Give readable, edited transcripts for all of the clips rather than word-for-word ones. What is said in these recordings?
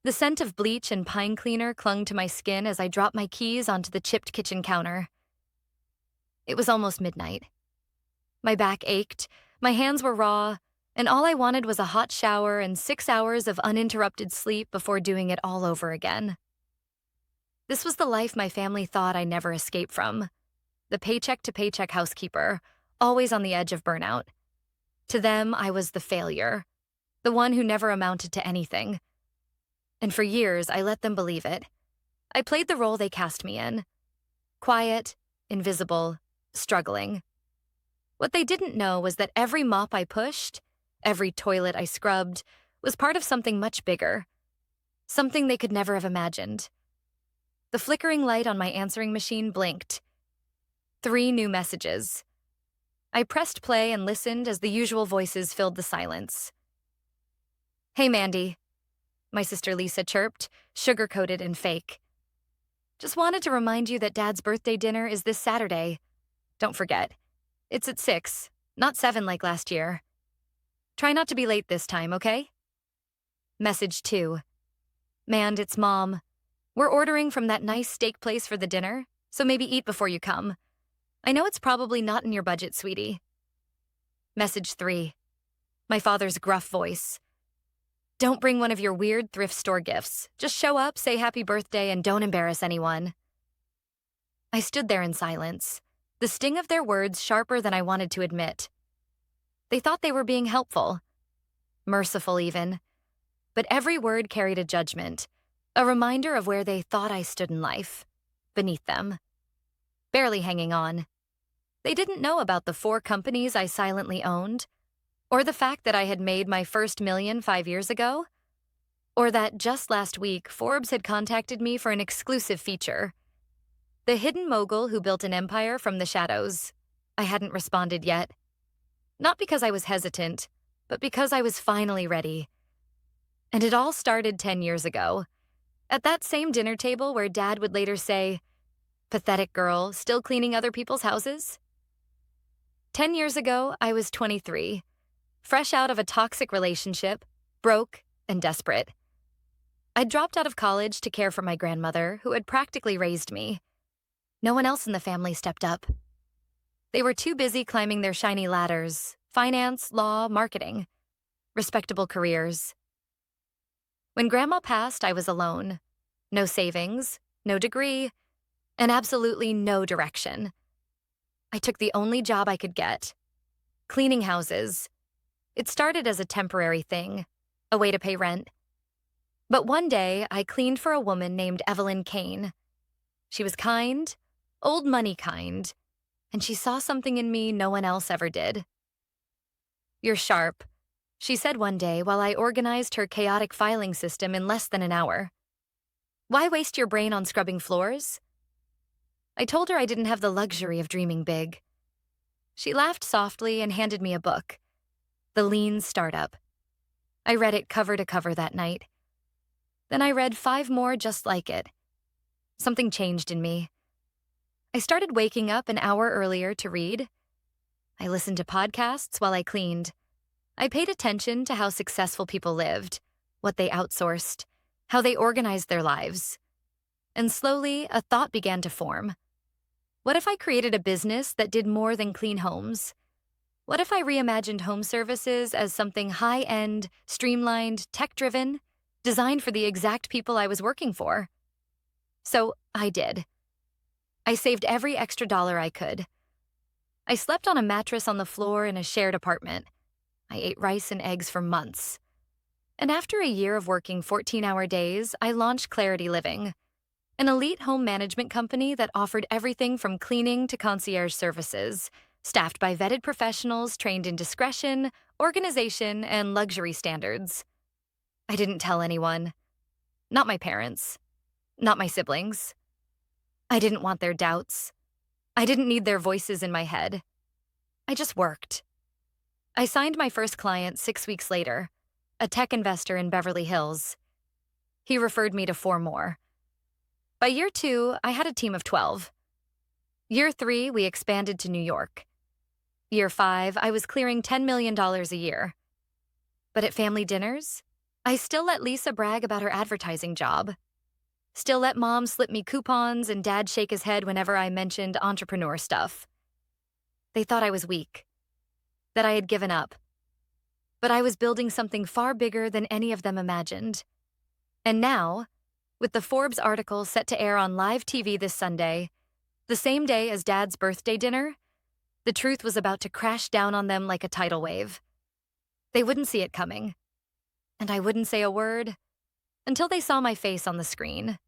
The scent of bleach and pine cleaner clung to my skin as I dropped my keys onto the chipped kitchen counter. It was almost midnight. My back ached, my hands were raw, and all I wanted was a hot shower and 6 hours of uninterrupted sleep before doing it all over again. This was the life my family thought I never escaped from. The paycheck-to-paycheck housekeeper, always on the edge of burnout. To them, I was the failure, the one who never amounted to anything. And for years, I let them believe it. I played the role they cast me in. Quiet, invisible, struggling. What they didn't know was that every mop I pushed, every toilet I scrubbed, was part of something much bigger. Something they could never have imagined. The flickering light on my answering machine blinked. 3 new messages. I pressed play and listened as the usual voices filled the silence. "Hey, Mandy," my sister Lisa chirped, sugar-coated and fake. "Just wanted to remind you that Dad's birthday dinner is this Saturday. Don't forget. It's at 6, not 7 like last year. Try not to be late this time, okay?" Message 2. "Mand, it's Mom. We're ordering from that nice steak place for the dinner, so maybe eat before you come. I know it's probably not in your budget, sweetie." Message 3. My father's gruff voice. "Don't bring one of your weird thrift store gifts. Just show up, say happy birthday, and don't embarrass anyone." I stood there in silence, the sting of their words sharper than I wanted to admit. They thought they were being helpful, merciful even, but every word carried a judgment, a reminder of where they thought I stood in life, beneath them, barely hanging on. They didn't know about the 4 companies I silently owned, or the fact that I had made my first million 5 years ago, or that just last week Forbes had contacted me for an exclusive feature. The hidden mogul who built an empire from the shadows. I hadn't responded yet. Not because I was hesitant, but because I was finally ready. And it all started 10 years ago, at that same dinner table where Dad would later say, "Pathetic girl, still cleaning other people's houses?" 10 years ago, I was 23, fresh out of a toxic relationship, broke and desperate. I'd dropped out of college to care for my grandmother, who had practically raised me. No one else in the family stepped up. They were too busy climbing their shiny ladders, finance, law, marketing, respectable careers. When Grandma passed, I was alone. No savings, no degree, and absolutely no direction. I took the only job I could get, cleaning houses. It started as a temporary thing, a way to pay rent. But one day, I cleaned for a woman named Evelyn Kane. She was kind, old money kind, and she saw something in me no one else ever did. "You're sharp," she said one day while I organized her chaotic filing system in less than an hour. "Why waste your brain on scrubbing floors?" I told her I didn't have the luxury of dreaming big. She laughed softly and handed me a book, The Lean Startup. I read it cover to cover that night. Then I read 5 more just like it. Something changed in me. I started waking up an hour earlier to read. I listened to podcasts while I cleaned. I paid attention to how successful people lived, what they outsourced, how they organized their lives. And slowly, a thought began to form. What if I created a business that did more than clean homes? What if I reimagined home services as something high-end, streamlined, tech-driven, designed for the exact people I was working for? So I did. I saved every extra dollar I could. I slept on a mattress on the floor in a shared apartment. I ate rice and eggs for months. And after a year of working 14-hour days, I launched Clarity Living, an elite home management company that offered everything from cleaning to concierge services, staffed by vetted professionals trained in discretion, organization, and luxury standards. I didn't tell anyone. Not my parents. Not my siblings. I didn't want their doubts. I didn't need their voices in my head. I just worked. I signed my first client 6 weeks later, a tech investor in Beverly Hills. He referred me to 4 more. By year 2, I had a team of 12. Year 3, we expanded to New York. Year 5, I was clearing $10 million a year. But at family dinners, I still let Lisa brag about her advertising job. Still let Mom slip me coupons and Dad shake his head whenever I mentioned entrepreneur stuff. They thought I was weak, that I had given up. But I was building something far bigger than any of them imagined. And now, with the Forbes article set to air on live TV this Sunday, the same day as Dad's birthday dinner, the truth was about to crash down on them like a tidal wave. They wouldn't see it coming. And I wouldn't say a word until they saw my face on the screen,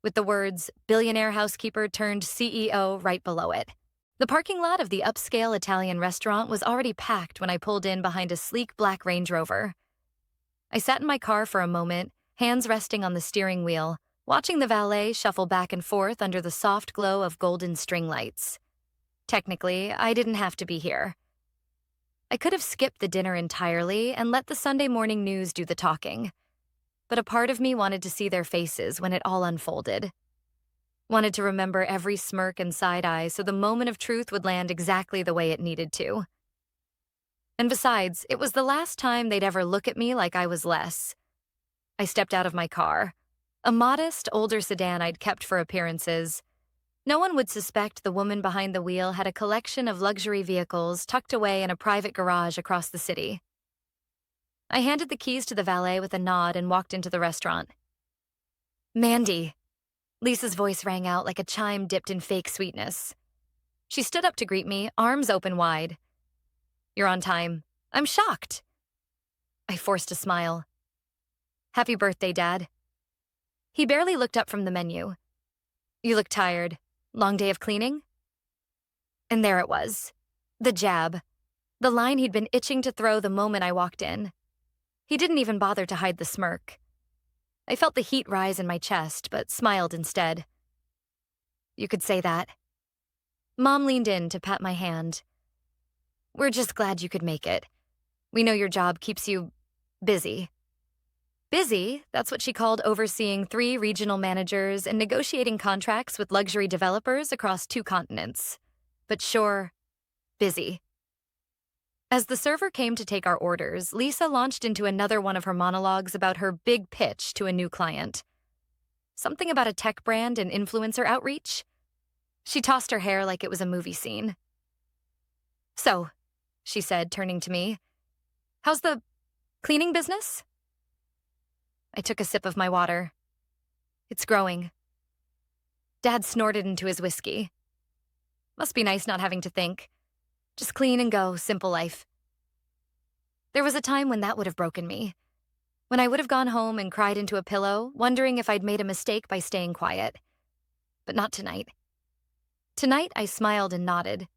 with the words "billionaire housekeeper turned CEO" right below it. The parking lot of the upscale Italian restaurant was already packed when I pulled in behind a sleek black Range Rover. I sat in my car for a moment, hands resting on the steering wheel, watching the valet shuffle back and forth under the soft glow of golden string lights. Technically, I didn't have to be here. I could have skipped the dinner entirely and let the Sunday morning news do the talking. But a part of me wanted to see their faces when it all unfolded. Wanted to remember every smirk and side eye so the moment of truth would land exactly the way it needed to. And besides, it was the last time they'd ever look at me like I was less. I stepped out of my car, a modest, older sedan I'd kept for appearances. No one would suspect the woman behind the wheel had a collection of luxury vehicles tucked away in a private garage across the city. I handed the keys to the valet with a nod and walked into the restaurant. "Mandy." Lisa's voice rang out like a chime dipped in fake sweetness. She stood up to greet me, arms open wide. "You're on time." "I'm shocked." I forced a smile. "Happy birthday, Dad." He barely looked up from the menu. "You look tired. Long day of cleaning?" And there it was. The jab. The line he'd been itching to throw the moment I walked in. He didn't even bother to hide the smirk. I felt the heat rise in my chest, but smiled instead. "You could say that." Mom leaned in to pat my hand. "We're just glad you could make it. We know your job keeps you busy." Busy, that's what she called overseeing 3 regional managers and negotiating contracts with luxury developers across 2 continents. But sure, busy. As the server came to take our orders, Lisa launched into another one of her monologues about her big pitch to a new client. Something about a tech brand and influencer outreach. She tossed her hair like it was a movie scene. "So," she said, turning to me, "how's the cleaning business?" I took a sip of my water. "It's growing." Dad snorted into his whiskey. "Must be nice not having to think. Just clean and go, simple life." There was a time when that would have broken me. When I would have gone home and cried into a pillow, wondering if I'd made a mistake by staying quiet. But not tonight. Tonight, I smiled and nodded.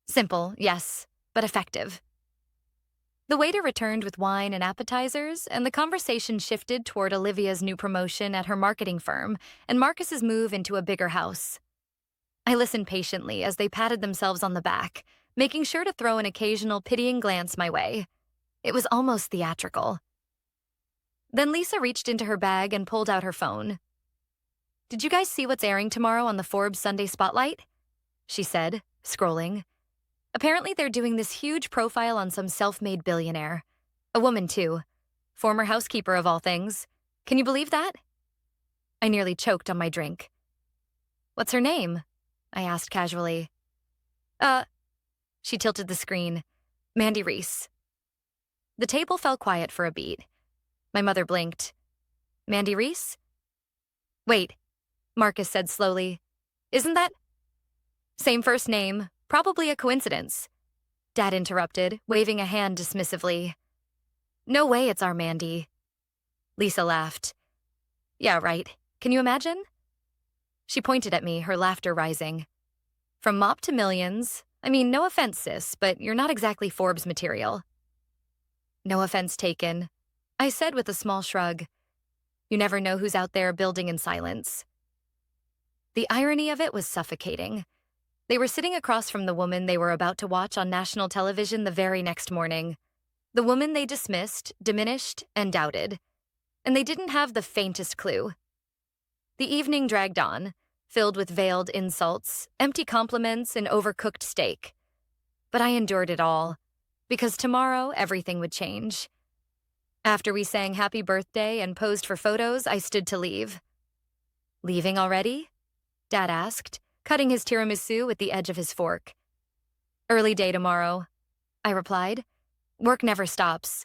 Simple, yes, but effective. The waiter returned with wine and appetizers, and the conversation shifted toward Olivia's new promotion at her marketing firm and Marcus's move into a bigger house. I listened patiently as they patted themselves on the back, making sure to throw an occasional pitying glance my way. It was almost theatrical. Then Lisa reached into her bag and pulled out her phone. "Did you guys see what's airing tomorrow on the Forbes Sunday Spotlight?" she said, scrolling. Apparently they're doing this huge profile on some self-made billionaire. A woman, too. Former housekeeper, of all things. Can you believe that? I nearly choked on my drink. "What's her name?" I asked casually. She tilted the screen. "Mandy Reese." The table fell quiet for a beat. My mother blinked. "Mandy Reese?" "Wait," Marcus said slowly. "Isn't that—" "Same first name. Probably a coincidence," Dad interrupted, waving a hand dismissively. "No way it's our Mandy." Lisa laughed. "Yeah, right. Can you imagine?" She pointed at me, her laughter rising. "From mop to millions. I mean, no offense, sis, but you're not exactly Forbes material." "No offense taken," I said with a small shrug. You never know who's out there building in silence. The irony of it was suffocating. They were sitting across from the woman they were about to watch on national television the very next morning. The woman they dismissed, diminished, and doubted. And they didn't have the faintest clue. The evening dragged on, filled with veiled insults, empty compliments, and overcooked steak. But I endured it all, because tomorrow everything would change. After we sang happy birthday and posed for photos, I stood to leave. Leaving already? Dad asked, cutting his tiramisu with the edge of his fork. Early day tomorrow, I replied. Work never stops.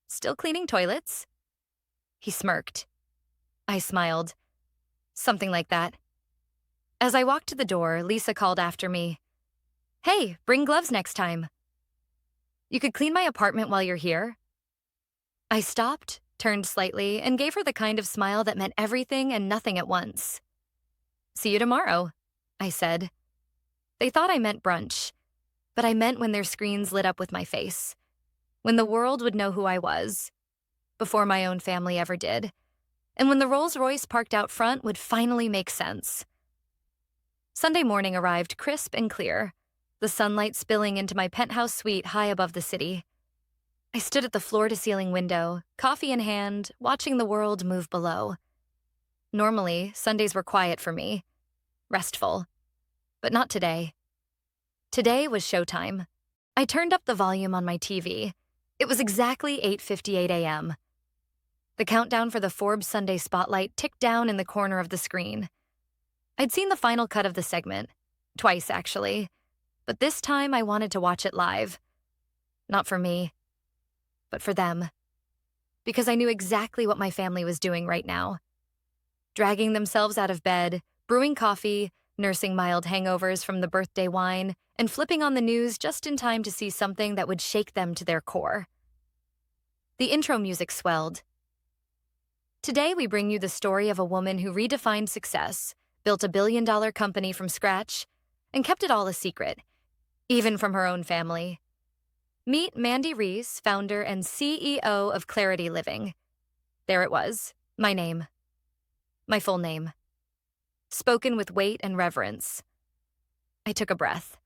Still cleaning toilets? He smirked. I smiled. Something like that. As I walked to the door, Lisa called after me. Hey, bring gloves next time. You could clean my apartment while you're here. I stopped, turned slightly, and gave her the kind of smile that meant everything and nothing at once. See you tomorrow, I said. They thought I meant brunch, but I meant when their screens lit up with my face, when the world would know who I was, before my own family ever did, and when the Rolls-Royce parked out front would finally make sense. Sunday morning arrived crisp and clear, the sunlight spilling into my penthouse suite high above the city. I stood at the floor-to-ceiling window, coffee in hand, watching the world move below. Normally, Sundays were quiet for me, restful, but not today. Today was showtime. I turned up the volume on my TV. It was exactly 8:58 a.m. The countdown for the Forbes Sunday Spotlight ticked down in the corner of the screen. I'd seen the final cut of the segment, twice actually, but this time I wanted to watch it live. Not for me, but for them. Because I knew exactly what my family was doing right now. Dragging themselves out of bed, brewing coffee, nursing mild hangovers from the birthday wine, and flipping on the news just in time to see something that would shake them to their core. The intro music swelled. Today we bring you the story of a woman who redefined success, built a billion-dollar company from scratch, and kept it all a secret, even from her own family. Meet Mandy Reese, founder and CEO of Clarity Living. There it was, my name. My full name. Spoken with weight and reverence. I took a breath.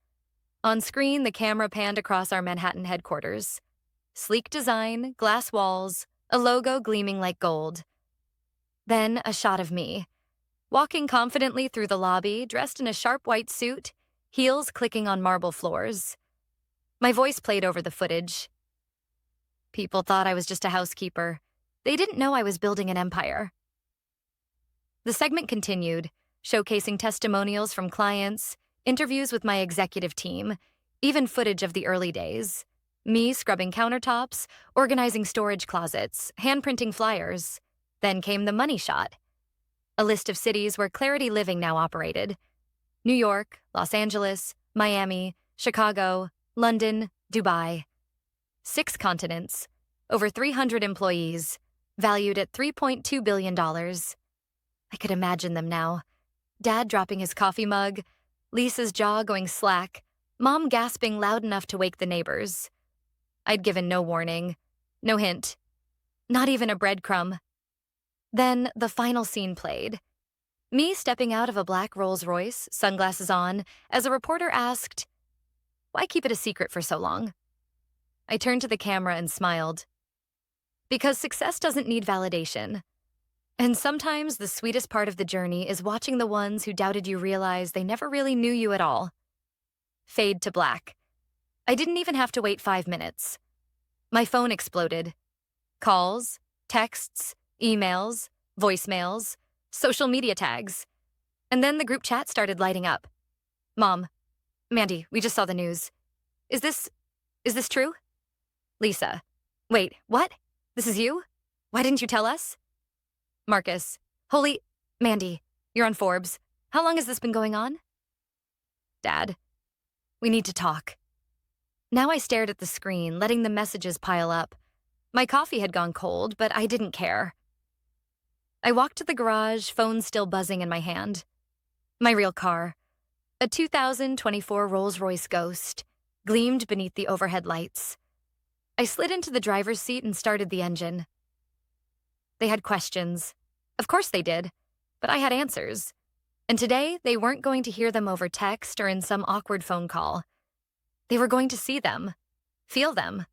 On screen, the camera panned across our Manhattan headquarters. Sleek design, glass walls, a logo gleaming like gold. Then a shot of me, walking confidently through the lobby, dressed in a sharp white suit, heels clicking on marble floors. My voice played over the footage. People thought I was just a housekeeper. They didn't know I was building an empire. The segment continued, showcasing testimonials from clients, interviews with my executive team, even footage of the early days. Me scrubbing countertops, organizing storage closets, handprinting flyers. Then came the money shot. A list of cities where Clarity Living now operated. New York, Los Angeles, Miami, Chicago, London, Dubai. 6 continents, over 300 employees, valued at $3.2 billion. I could imagine them now. Dad dropping his coffee mug, Lisa's jaw going slack, Mom gasping loud enough to wake the neighbors. I'd given no warning, no hint, not even a breadcrumb. Then the final scene played. Me stepping out of a black Rolls-Royce, sunglasses on, as a reporter asked, "Why keep it a secret for so long?" I turned to the camera and smiled. Because success doesn't need validation. And sometimes the sweetest part of the journey is watching the ones who doubted you realize they never really knew you at all. Fade to black. I didn't even have to wait 5 minutes. My phone exploded. Calls, texts, emails, voicemails, social media tags. And then the group chat started lighting up. Mom, Mandy, we just saw the news. Is this true? Lisa, wait, what? This is you? Why didn't you tell us? Marcus, Mandy, you're on Forbes. How long has this been going on? Dad, we need to talk. Now I stared at the screen, letting the messages pile up. My coffee had gone cold, but I didn't care. I walked to the garage, phone still buzzing in my hand. My real car, a 2024 Rolls-Royce Ghost, gleamed beneath the overhead lights. I slid into the driver's seat and started the engine. They had questions. Of course they did, but I had answers. And today, they weren't going to hear them over text or in some awkward phone call. They were going to see them, feel them.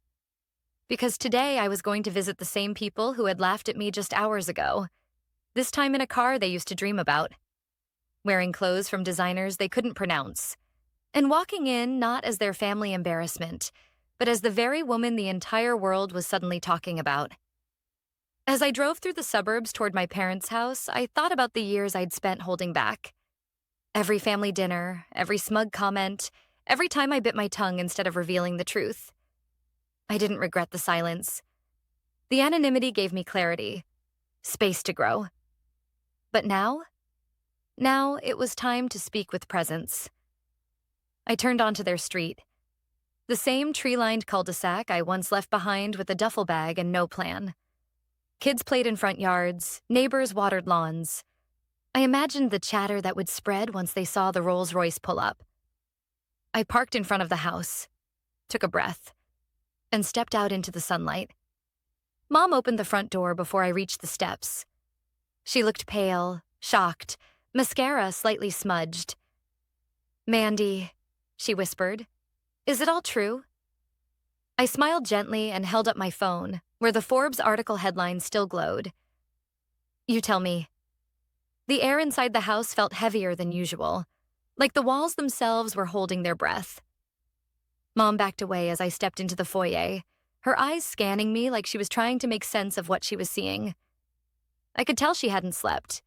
Because today I was going to visit the same people who had laughed at me just hours ago, this time in a car they used to dream about. Wearing clothes from designers they couldn't pronounce. And walking in not as their family embarrassment, but as the very woman the entire world was suddenly talking about. As I drove through the suburbs toward my parents' house, I thought about the years I'd spent holding back. Every family dinner, every smug comment, every time I bit my tongue instead of revealing the truth. I didn't regret the silence. The anonymity gave me clarity, space to grow. But now it was time to speak with presence. I turned onto their street. The same tree-lined cul-de-sac I once left behind with a duffel bag and no plan. Kids played in front yards, neighbors watered lawns. I imagined the chatter that would spread once they saw the Rolls-Royce pull up. I parked in front of the house, took a breath, and stepped out into the sunlight. Mom opened the front door before I reached the steps. She looked pale, shocked, mascara slightly smudged. "Mandy," she whispered, "is it all true?" I smiled gently and held up my phone, where the Forbes article headline still glowed. "You tell me." The air inside the house felt heavier than usual, like the walls themselves were holding their breath. Mom backed away as I stepped into the foyer, her eyes scanning me like she was trying to make sense of what she was seeing. I could tell she hadn't slept.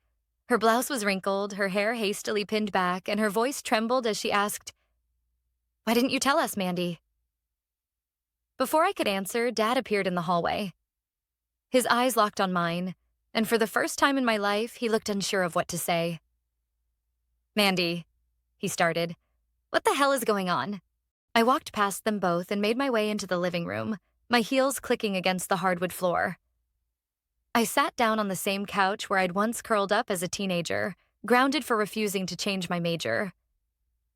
Her blouse was wrinkled, her hair hastily pinned back, and her voice trembled as she asked, "Why didn't you tell us, Mandy?" Before I could answer, Dad appeared in the hallway. His eyes locked on mine, and for the first time in my life, he looked unsure of what to say. "Mandy," he started, "what the hell is going on?" I walked past them both and made my way into the living room, my heels clicking against the hardwood floor. I sat down on the same couch where I'd once curled up as a teenager, grounded for refusing to change my major.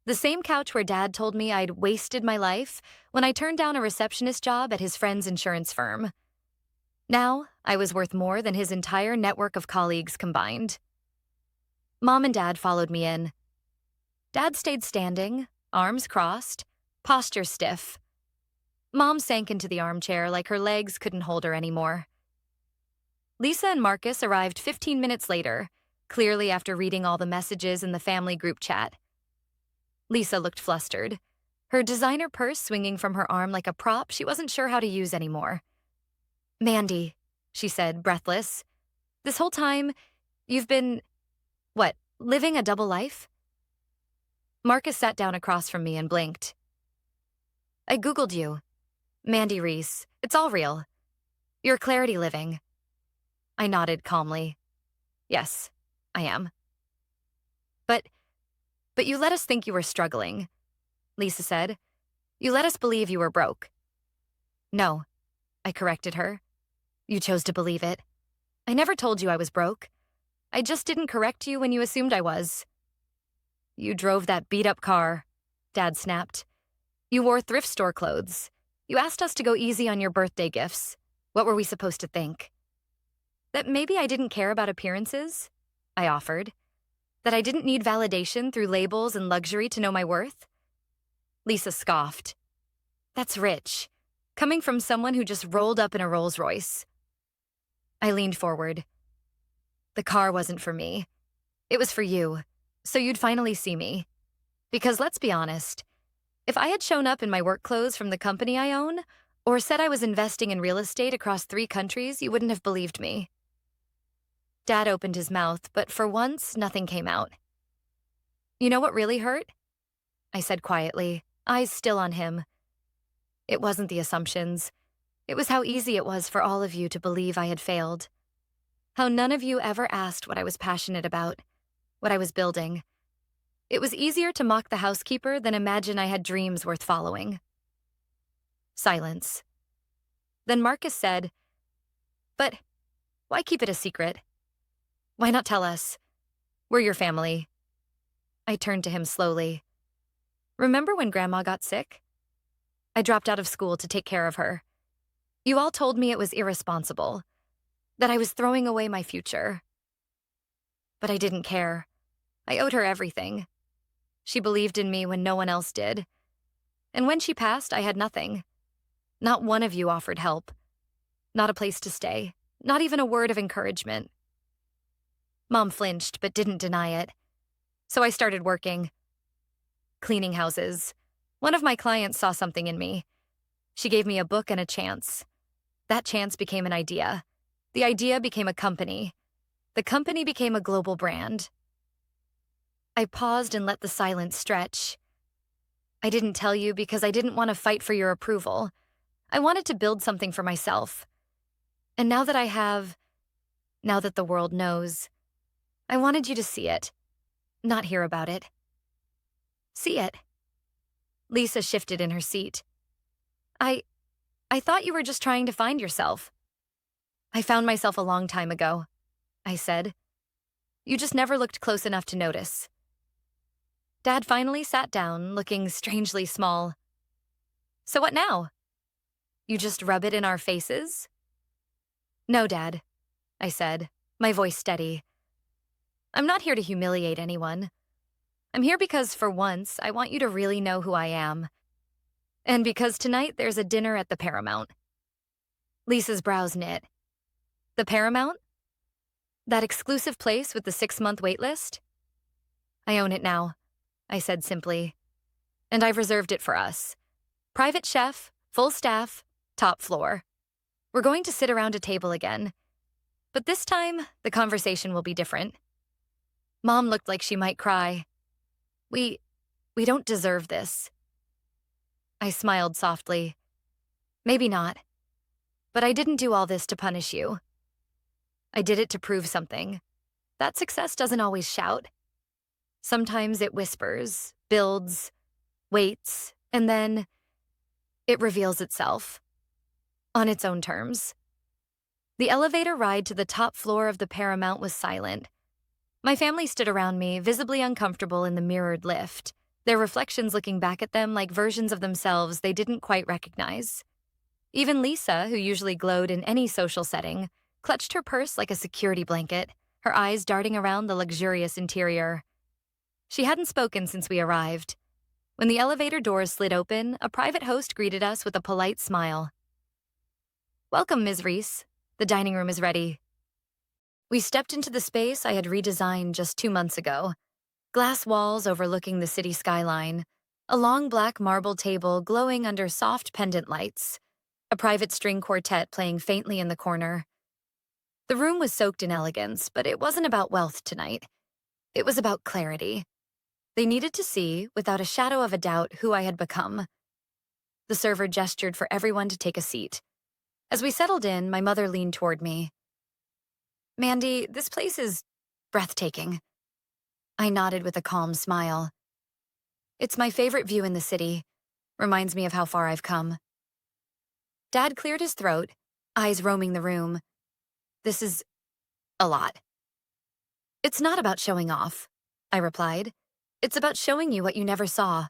The same couch where Dad told me I'd wasted my life when I turned down a receptionist job at his friend's insurance firm. Now, I was worth more than his entire network of colleagues combined. Mom and Dad followed me in. Dad stayed standing, arms crossed, posture stiff. Mom sank into the armchair like her legs couldn't hold her anymore. Lisa and Marcus arrived 15 minutes later, clearly after reading all the messages in the family group chat. Lisa looked flustered, her designer purse swinging from her arm like a prop she wasn't sure how to use anymore. "Mandy," she said, breathless, "this whole time, you've been, living a double life?" Marcus sat down across from me and blinked. "I Googled you. Mandy Reese. It's all real. You're clarity living." I nodded calmly. "Yes, I am." But you let us think you were struggling," Lisa said. "You let us believe you were broke." "No," I corrected her. "You chose to believe it. I never told you I was broke. I just didn't correct you when you assumed I was." "You drove that beat-up car," Dad snapped. "You wore thrift store clothes. You asked us to go easy on your birthday gifts. What were we supposed to think? That maybe I didn't care about appearances?" I offered. "That I didn't need validation through labels and luxury to know my worth?" Lisa scoffed. "That's rich, coming from someone who just rolled up in a Rolls-Royce." I leaned forward. "The car wasn't for me. It was for you, so you'd finally see me. Because let's be honest, if I had shown up in my work clothes from the company I own, or said I was investing in real estate across 3 countries, you wouldn't have believed me." Dad opened his mouth, but for once, nothing came out. "You know what really hurt?" I said quietly, eyes still on him. "It wasn't the assumptions. It was how easy it was for all of you to believe I had failed. How none of you ever asked what I was passionate about, what I was building. It was easier to mock the housekeeper than imagine I had dreams worth following." Silence. Then Marcus said, "But why keep it a secret? Why not tell us? We're your family." I turned to him slowly. "Remember when Grandma got sick? I dropped out of school to take care of her. You all told me it was irresponsible, that I was throwing away my future. But I didn't care. I owed her everything. She believed in me when no one else did. And when she passed, I had nothing. Not one of you offered help. Not a place to stay. Not even a word of encouragement." Mom flinched, but didn't deny it. So I started working. Cleaning houses. One of my clients saw something in me. She gave me a book and a chance. That chance became an idea. The idea became a company. The company became a global brand. I paused and let the silence stretch. I didn't tell you because I didn't want to fight for your approval. I wanted to build something for myself. And now that I have, now that the world knows, I wanted you to see it, not hear about it. See it. Lisa shifted in her seat. I thought you were just trying to find yourself. I found myself a long time ago, I said. You just never looked close enough to notice. Dad finally sat down, looking strangely small. So what now? You just rub it in our faces? No, Dad, I said, my voice steady. I'm not here to humiliate anyone. I'm here because, for once, I want you to really know who I am. And because tonight there's a dinner at the Paramount. Lisa's brows knit. The Paramount? That exclusive place with the 6-month waitlist? I own it now, I said simply. And I've reserved it for us. Private chef, full staff, top floor. We're going to sit around a table again. But this time, the conversation will be different. Mom looked like she might cry. We don't deserve this. I smiled softly. Maybe not. But I didn't do all this to punish you. I did it to prove something. That success doesn't always shout. Sometimes it whispers, builds, waits, and then it reveals itself. On its own terms. The elevator ride to the top floor of the Paramount was silent. My family stood around me, visibly uncomfortable in the mirrored lift, their reflections looking back at them like versions of themselves they didn't quite recognize. Even Lisa, who usually glowed in any social setting, clutched her purse like a security blanket, her eyes darting around the luxurious interior. She hadn't spoken since we arrived. When the elevator doors slid open, a private host greeted us with a polite smile. Welcome, Ms. Reese. The dining room is ready. We stepped into the space I had redesigned just 2 months ago. Glass walls overlooking the city skyline, a long black marble table glowing under soft pendant lights, a private string quartet playing faintly in the corner. The room was soaked in elegance, but it wasn't about wealth tonight. It was about clarity. They needed to see, without a shadow of a doubt, who I had become. The server gestured for everyone to take a seat. As we settled in, my mother leaned toward me. Mandy, this place is breathtaking. I nodded with a calm smile. It's my favorite view in the city. Reminds me of how far I've come. Dad cleared his throat, eyes roaming the room. This is a lot. It's not about showing off, I replied. It's about showing you what you never saw.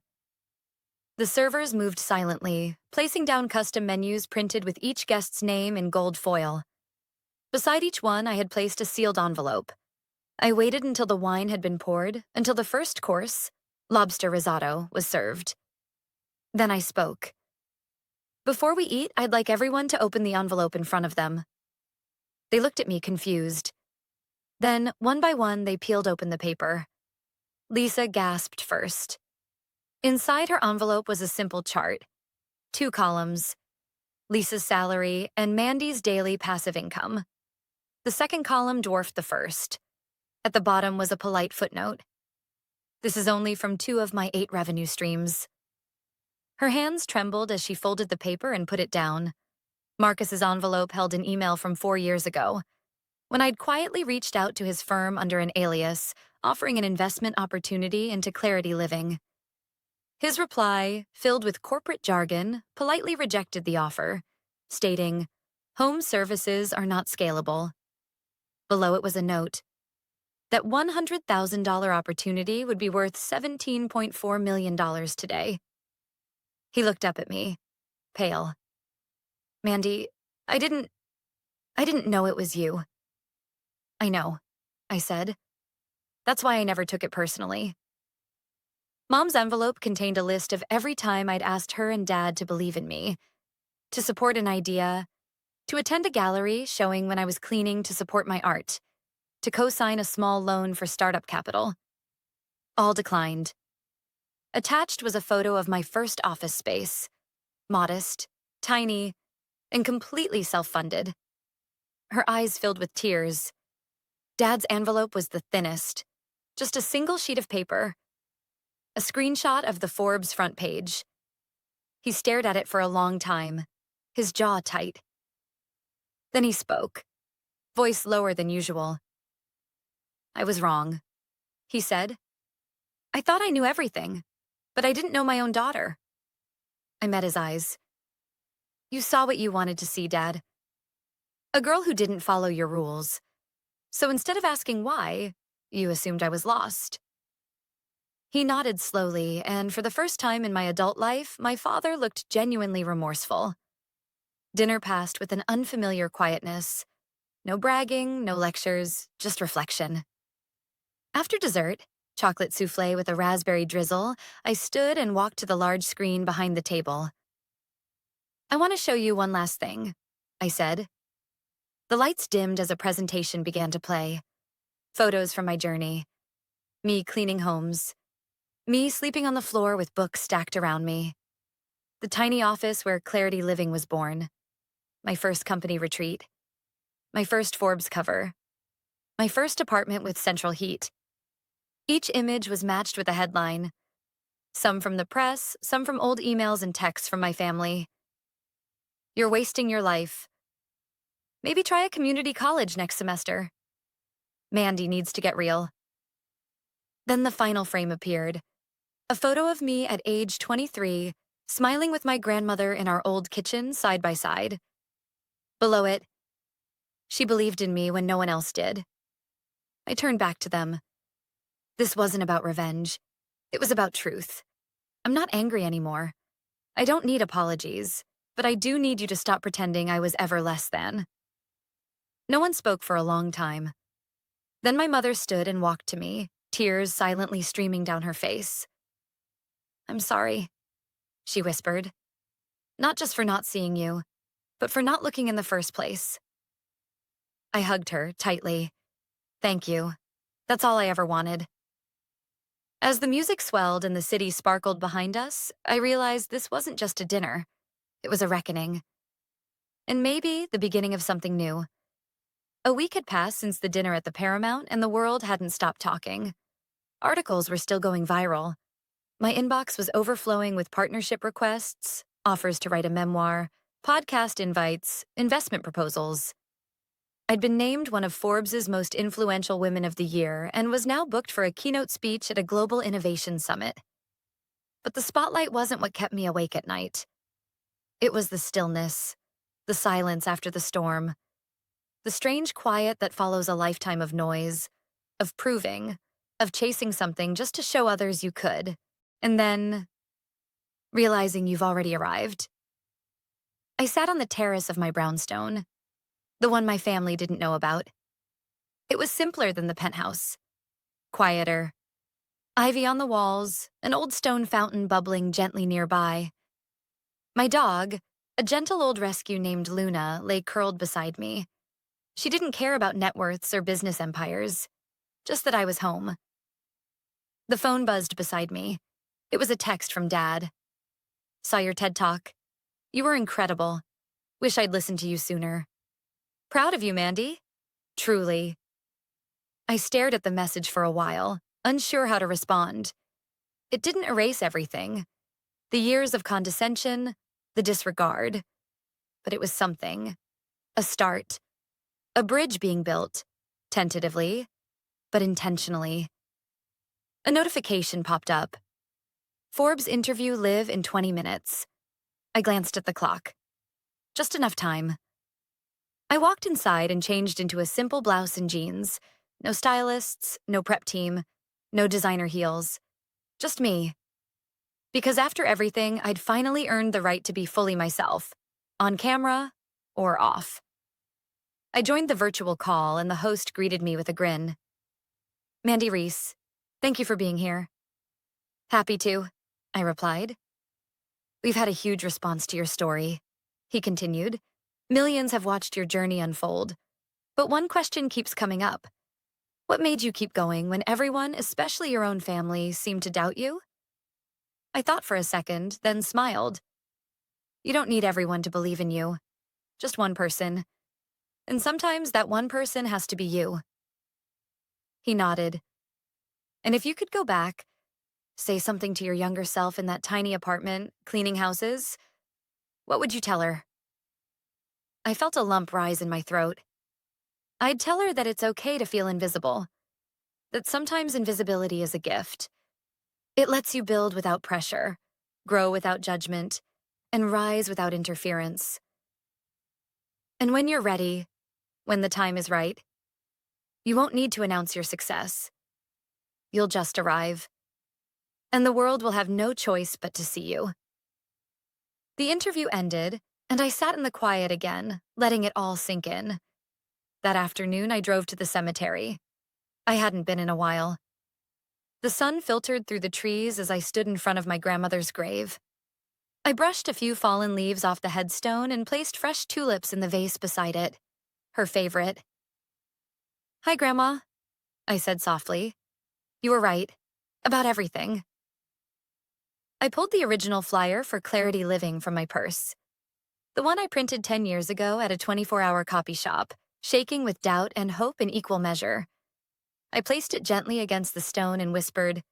The servers moved silently, placing down custom menus printed with each guest's name in gold foil. Beside each one, I had placed a sealed envelope. I waited until the wine had been poured, until the first course, lobster risotto, was served. Then I spoke. Before we eat, I'd like everyone to open the envelope in front of them. They looked at me confused. Then, one by one, they peeled open the paper. Lisa gasped first. Inside her envelope was a simple chart. 2 columns. Lisa's salary and Mandy's daily passive income. The second column dwarfed the first. At the bottom was a polite footnote. This is only from 2 of my 8 revenue streams. Her hands trembled as she folded the paper and put it down. Marcus's envelope held an email from 4 years ago, when I'd quietly reached out to his firm under an alias, offering an investment opportunity into Clarity Living. His reply, filled with corporate jargon, politely rejected the offer, stating, "Home services are not scalable." Below it was a note. That $100,000 opportunity would be worth $17.4 million today. He looked up at me, pale. Mandy, I didn't know it was you. I know, I said. That's why I never took it personally. Mom's envelope contained a list of every time I'd asked her and Dad to believe in me, to support an idea, to attend a gallery showing when I was cleaning to support my art, to co-sign a small loan for startup capital. All declined. Attached was a photo of my first office space, modest, tiny, and completely self-funded. her eyes filled with tears. Dad's envelope was the thinnest, just a single sheet of paper, a screenshot of the Forbes front page. He stared at it for a long time, his jaw tight. Then he spoke, voice lower than usual. "I was wrong," he said. "I thought I knew everything, but I didn't know my own daughter." I met his eyes. "You saw what you wanted to see, Dad. A girl who didn't follow your rules. So instead of asking why, you assumed I was lost." He nodded slowly, and for the first time in my adult life, my father looked genuinely remorseful. Dinner passed with an unfamiliar quietness. No bragging, no lectures, just reflection. After dessert, chocolate souffle with a raspberry drizzle, I stood and walked to the large screen behind the table. "I want to show you one last thing," I said. The lights dimmed as a presentation began to play. Photos from my journey. Me cleaning homes. Me sleeping on the floor with books stacked around me. The tiny office where Clarity Living was born. My first company retreat. My first Forbes cover. My first apartment with central heat. Each image was matched with a headline. Some from the press, some from old emails and texts from my family. "You're wasting your life. Maybe try a community college next semester. Mandy needs to get real." Then the final frame appeared. A photo of me at age 23, smiling with my grandmother in our old kitchen side by side. Below it, "She believed in me when no one else did." I turned back to them. This wasn't about revenge. It was about truth. I'm not angry anymore. I don't need apologies, but I do need you to stop pretending I was ever less than. No one spoke for a long time. Then my mother stood and walked to me, tears silently streaming down her face. "I'm sorry," she whispered. "Not just for not seeing you, but for not looking in the first place." I hugged her tightly. "Thank you. That's all I ever wanted." As the music swelled and the city sparkled behind us, I realized this wasn't just a dinner. It was a reckoning. And maybe the beginning of something new. A week had passed since the dinner at the Paramount, and the world hadn't stopped talking. Articles were still going viral. My inbox was overflowing with partnership requests, offers to write a memoir, podcast invites, investment proposals. I'd been named one of Forbes' most influential women of the year and was now booked for a keynote speech at a global innovation summit. But the spotlight wasn't what kept me awake at night. It was the stillness, the silence after the storm, the strange quiet that follows a lifetime of noise, of proving, of chasing something just to show others you could, and then realizing you've already arrived. I sat on the terrace of my brownstone, the one my family didn't know about. It was simpler than the penthouse, quieter. Ivy on the walls, an old stone fountain bubbling gently nearby. My dog, a gentle old rescue named Luna, lay curled beside me. She didn't care about net worths or business empires, just that I was home. The phone buzzed beside me. It was a text from Dad. "Saw your TED Talk. You were incredible. Wish I'd listened to you sooner. Proud of you, Mandy. Truly." I stared at the message for a while, unsure how to respond. It didn't erase everything. The years of condescension, the disregard. But it was something. A start. A bridge being built, tentatively, but intentionally. A notification popped up. Forbes Interview live in 20 minutes. I glanced at the clock. Just enough time. I walked inside and changed into a simple blouse and jeans. No stylists, no prep team, no designer heels. Just me. Because after everything, I'd finally earned the right to be fully myself, on camera or off. I joined the virtual call and the host greeted me with a grin. "Mandy Reese, thank you for being here." "Happy to," I replied. "We've had a huge response to your story," he continued. "Millions have watched your journey unfold. But one question keeps coming up. What made you keep going when everyone, especially your own family, seemed to doubt you?" I thought for a second, then smiled. "You don't need everyone to believe in you. Just one person. And sometimes that one person has to be you. He nodded. And if you could go back, say something to your younger self in that tiny apartment, cleaning houses, what would you tell her? I felt a lump rise in my throat. I'd tell her that it's okay to feel invisible, that sometimes invisibility is a gift. It lets you build without pressure, grow without judgment, and rise without interference. And when you're ready, when the time is right, you won't need to announce your success. You'll just arrive. And the world will have no choice but to see you. The interview ended, and I sat in the quiet again, letting it all sink in. That afternoon, I drove to the cemetery. I hadn't been in a while. The sun filtered through the trees as I stood in front of my grandmother's grave. I brushed a few fallen leaves off the headstone and placed fresh tulips in the vase beside it, her favorite. "Hi, Grandma," I said softly. "You were right. About everything." I pulled the original flyer for Clarity Living from my purse. The one I printed 10 years ago at a 24-hour copy shop, shaking with doubt and hope in equal measure. I placed it gently against the stone and whispered,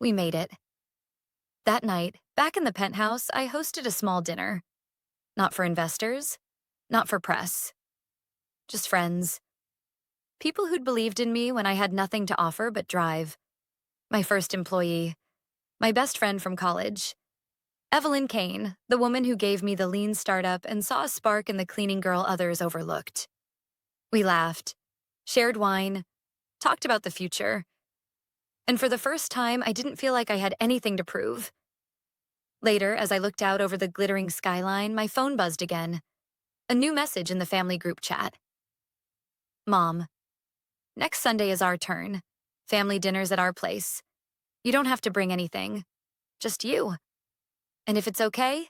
"We made it." That night, back in the penthouse, I hosted a small dinner. Not for investors, not for press. Just friends. People who'd believed in me when I had nothing to offer but drive. My first employee. My best friend from college. Evelyn Kane, the woman who gave me the lean startup and saw a spark in the cleaning girl others overlooked. We laughed, shared wine, talked about the future. And for the first time, I didn't feel like I had anything to prove. Later, as I looked out over the glittering skyline, my phone buzzed again. A new message in the family group chat. "Mom, next Sunday is our turn. Family dinner's at our place. You don't have to bring anything. Just you. And if it's okay,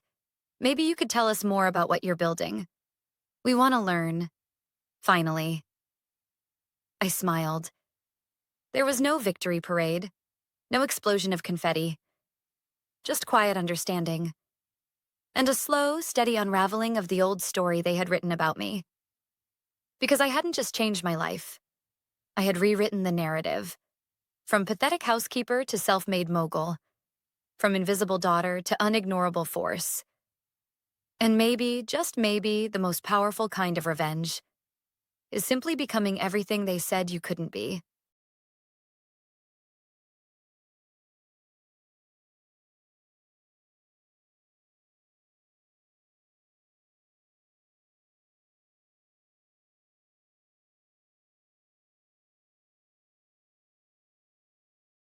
maybe you could tell us more about what you're building. We want to learn. Finally." I smiled. There was no victory parade, no explosion of confetti. Just quiet understanding. And a slow, steady unraveling of the old story they had written about me. Because I hadn't just changed my life. I had rewritten the narrative. From pathetic housekeeper to self-made mogul. From invisible daughter to unignorable force. And maybe, just maybe, the most powerful kind of revenge is simply becoming everything they said you couldn't be.